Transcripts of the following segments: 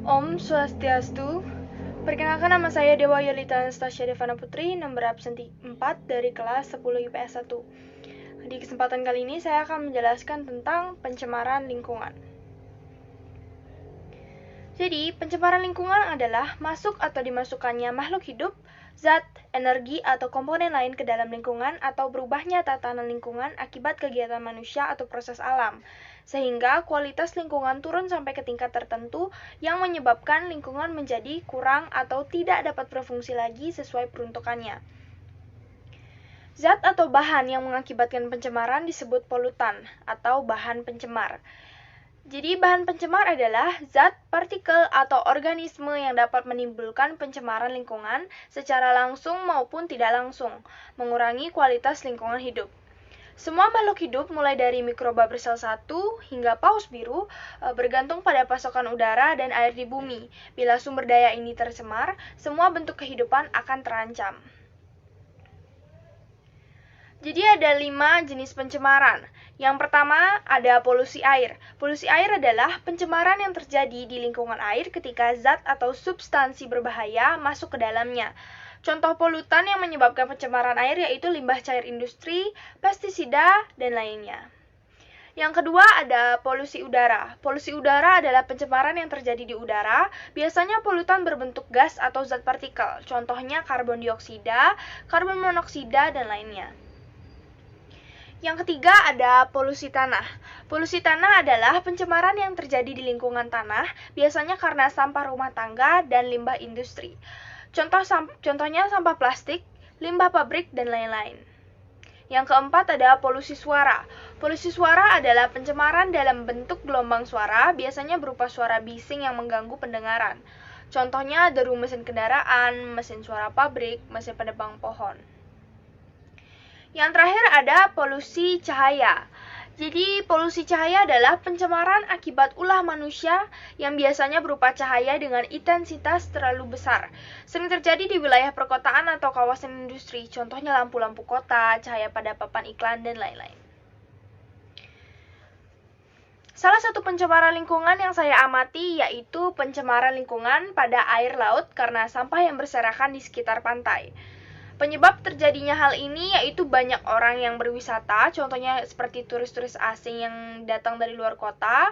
Om Swastiastu. Perkenalkan, nama saya Dewa Yolita Anastasia Devana Putri, nomor absen 4 dari kelas 10 IPS 1. Di kesempatan kali ini saya akan menjelaskan tentang pencemaran lingkungan. Jadi, pencemaran lingkungan adalah masuk atau dimasukkannya makhluk hidup, zat, energi, atau komponen lain ke dalam lingkungan atau berubahnya tatanan lingkungan akibat kegiatan manusia atau proses alam, sehingga kualitas lingkungan turun sampai ke tingkat tertentu yang menyebabkan lingkungan menjadi kurang atau tidak dapat berfungsi lagi sesuai peruntukannya. Zat atau bahan yang mengakibatkan pencemaran disebut polutan atau bahan pencemar. Jadi bahan pencemar adalah zat, partikel, atau organisme yang dapat menimbulkan pencemaran lingkungan secara langsung maupun tidak langsung, mengurangi kualitas lingkungan hidup. Semua makhluk hidup mulai dari mikroba bersel 1 hingga paus biru bergantung pada pasokan udara dan air di bumi. Bila sumber daya ini tercemar, semua bentuk kehidupan akan terancam. Jadi ada 5 jenis pencemaran. Yang pertama ada polusi air. Polusi air adalah pencemaran yang terjadi di lingkungan air ketika zat atau substansi berbahaya masuk ke dalamnya. Contoh polutan yang menyebabkan pencemaran air yaitu limbah cair industri, pestisida, dan lainnya. Yang kedua ada polusi udara. Polusi udara adalah pencemaran yang terjadi di udara, biasanya polutan berbentuk gas atau zat partikel. Contohnya karbon dioksida, karbon monoksida, dan lainnya. Yang ketiga ada polusi tanah. Polusi tanah adalah pencemaran yang terjadi di lingkungan tanah, biasanya karena sampah rumah tangga dan limbah industri. Contohnya sampah plastik, limbah pabrik, dan lain-lain. Yang keempat ada polusi suara. Polusi suara adalah pencemaran dalam bentuk gelombang suara, biasanya berupa suara bising yang mengganggu pendengaran. Contohnya deru mesin kendaraan, mesin suara pabrik, mesin penebang pohon. Yang terakhir ada polusi cahaya. Jadi polusi cahaya adalah pencemaran akibat ulah manusia yang biasanya berupa cahaya dengan intensitas terlalu besar. Sering terjadi di wilayah perkotaan atau kawasan industri, contohnya lampu-lampu kota, cahaya pada papan iklan, dan lain-lain. Salah satu pencemaran lingkungan yang saya amati yaitu pencemaran lingkungan pada air laut karena sampah yang berserakan di sekitar pantai. Penyebab terjadinya hal ini yaitu banyak orang yang berwisata, contohnya seperti turis-turis asing yang datang dari luar kota,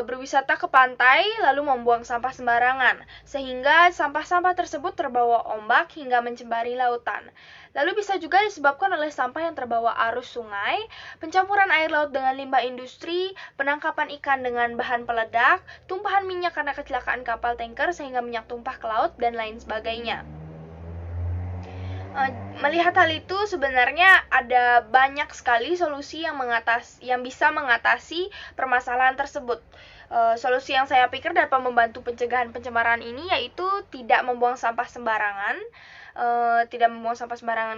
berwisata ke pantai lalu membuang sampah sembarangan, sehingga sampah-sampah tersebut terbawa ombak hingga mencemari lautan. Lalu bisa juga disebabkan oleh sampah yang terbawa arus sungai, pencampuran air laut dengan limbah industri, penangkapan ikan dengan bahan peledak, tumpahan minyak karena kecelakaan kapal tanker sehingga minyak tumpah ke laut, dan lain sebagainya. Melihat hal itu, sebenarnya ada banyak sekali solusi yang bisa mengatasi permasalahan tersebut. Solusi yang saya pikir dapat membantu pencegahan pencemaran ini yaitu tidak membuang sampah sembarangan,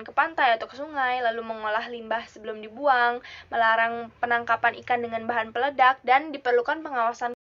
ke pantai atau ke sungai, lalu mengolah limbah sebelum dibuang, melarang penangkapan ikan dengan bahan peledak, dan diperlukan pengawasan